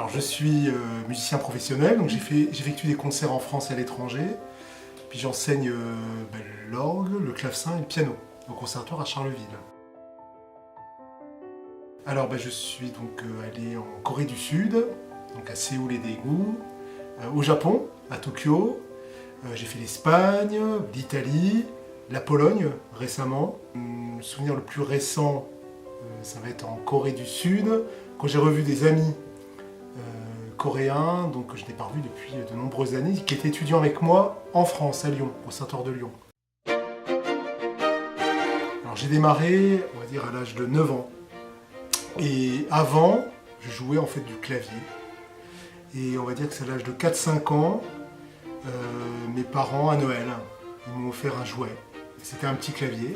Alors je suis musicien professionnel, donc j'effectue des concerts en France et à l'étranger. Puis j'enseigne l'orgue, le clavecin et le piano au conservatoire à Charleville. Alors je suis donc allé en Corée du Sud, donc à Séoul et Daegu, au Japon, à Tokyo. J'ai fait l'Espagne, l'Italie, la Pologne récemment. Le souvenir le plus récent, ça va être en Corée du Sud, quand j'ai revu des amis coréens, donc que je n'ai pas revu depuis de nombreuses années, qui étaient étudiants avec moi en France, à Lyon, au Conservatoire de Lyon. Alors j'ai démarré, on va dire, à l'âge de 9 ans. Et avant, je jouais en fait du clavier. Et on va dire que c'est à l'âge de 4-5 ans, mes parents, à Noël, ils m'ont offert un jouet. C'était un petit clavier.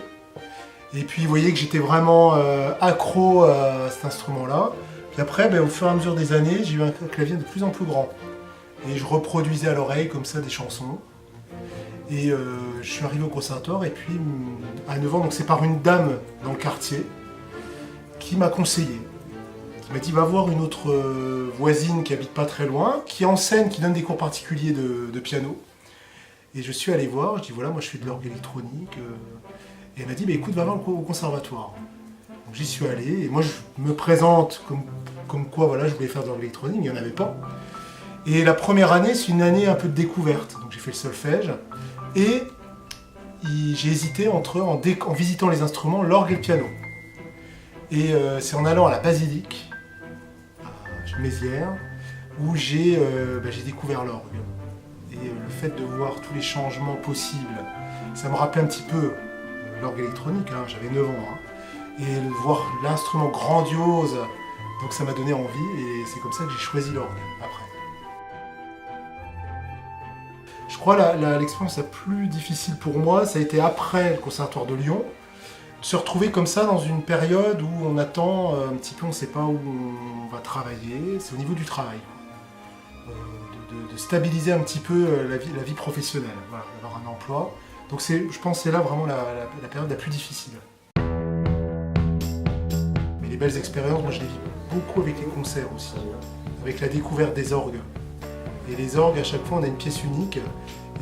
Et puis vous voyez que j'étais vraiment accro à cet instrument-là. Puis après, au fur et à mesure des années, j'ai eu un clavier de plus en plus grand. Et je reproduisais à l'oreille comme ça des chansons. Et je suis arrivé au conservatoire et puis à 9 ans, donc c'est par une dame dans le quartier qui m'a conseillé. Qui m'a dit va voir une autre voisine qui habite pas très loin, qui enseigne, qui donne des cours particuliers de piano. Et je suis allé voir, je dis voilà, moi je fais de l'orgue électronique. Et elle m'a dit écoute, va voir au conservatoire. Donc j'y suis allé, et moi je me présente comme quoi voilà, je voulais faire de l'orgue électronique, mais il n'y en avait pas. Et la première année, c'est une année un peu de découverte. Donc j'ai fait le solfège, et j'ai hésité en visitant les instruments, l'orgue et le piano. Et c'est en allant à la basilique, à Mézières, où j'ai découvert l'orgue. Et le fait de voir tous les changements possibles, ça me rappelait un petit peu l'orgue électronique, hein, j'avais 9 ans. Hein. Et de voir l'instrument grandiose, donc ça m'a donné envie, et c'est comme ça que j'ai choisi l'orgue après. Je crois l'expérience la plus difficile pour moi, ça a été après le Conservatoire de Lyon, de se retrouver comme ça dans une période où on attend un petit peu, on ne sait pas où on va travailler, c'est au niveau du travail. De stabiliser un petit peu la vie professionnelle, voilà, d'avoir un emploi. Donc je pense que c'est là vraiment la période la plus difficile. Mais les belles expériences, moi je les vis beaucoup avec les concerts aussi, avec la découverte des orgues. Et les orgues, à chaque fois, on a une pièce unique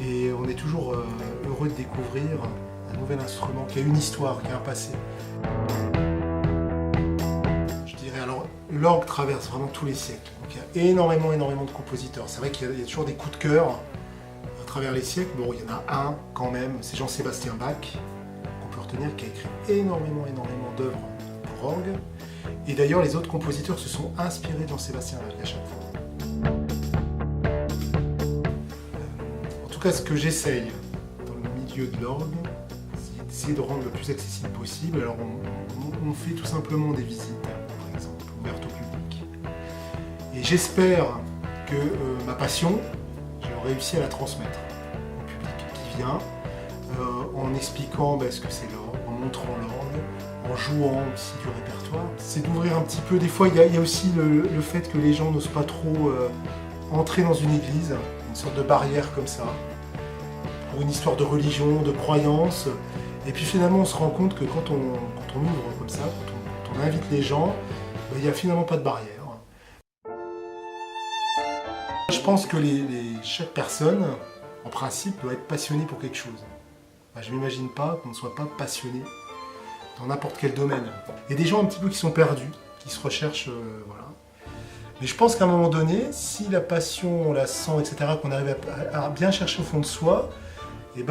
et on est toujours heureux de découvrir un nouvel instrument qui a une histoire, qui a un passé. Je dirais alors, l'orgue traverse vraiment tous les siècles. Donc il y a énormément de compositeurs. C'est vrai qu'il y a toujours des coups de cœur à travers les siècles. Bon, il y en a un quand même, c'est Jean-Sébastien Bach, qu'on peut retenir, qui a écrit énormément d'œuvres pour orgue. Et d'ailleurs, les autres compositeurs se sont inspirés de Jean-Sébastien Bach à chaque fois. En tout cas, ce que j'essaye dans le milieu de l'orgue, c'est d'essayer de rendre le plus accessible possible. Alors, on fait tout simplement des visites, par exemple, ouvertes au public. Et j'espère que ma passion, j'ai réussi à la transmettre au public qui vient, en expliquant ce que c'est l'orgue, en montrant l'orgue, en jouant aussi du répertoire. C'est d'ouvrir un petit peu, des fois il y a aussi le fait que les gens n'osent pas trop entrer dans une église, une sorte de barrière comme ça, pour une histoire de religion, de croyance. Et puis finalement on se rend compte que quand on ouvre comme ça, quand on invite les gens, il n'y a finalement pas de barrière. Je pense que chaque personne, en principe, doit être passionnée pour quelque chose. Je ne m'imagine pas qu'on ne soit pas passionné dans n'importe quel domaine. Il y a des gens un petit peu qui sont perdus, qui se recherchent, voilà. Mais je pense qu'à un moment donné, si la passion, on la sent, etc., qu'on arrive à bien chercher au fond de soi, on a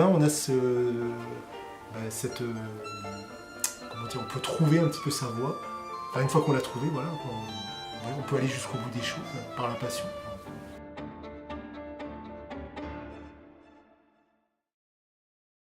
comment dire, on peut trouver un petit peu sa voie. Enfin, une fois qu'on l'a trouvée, voilà, on peut aller jusqu'au bout des choses par la passion.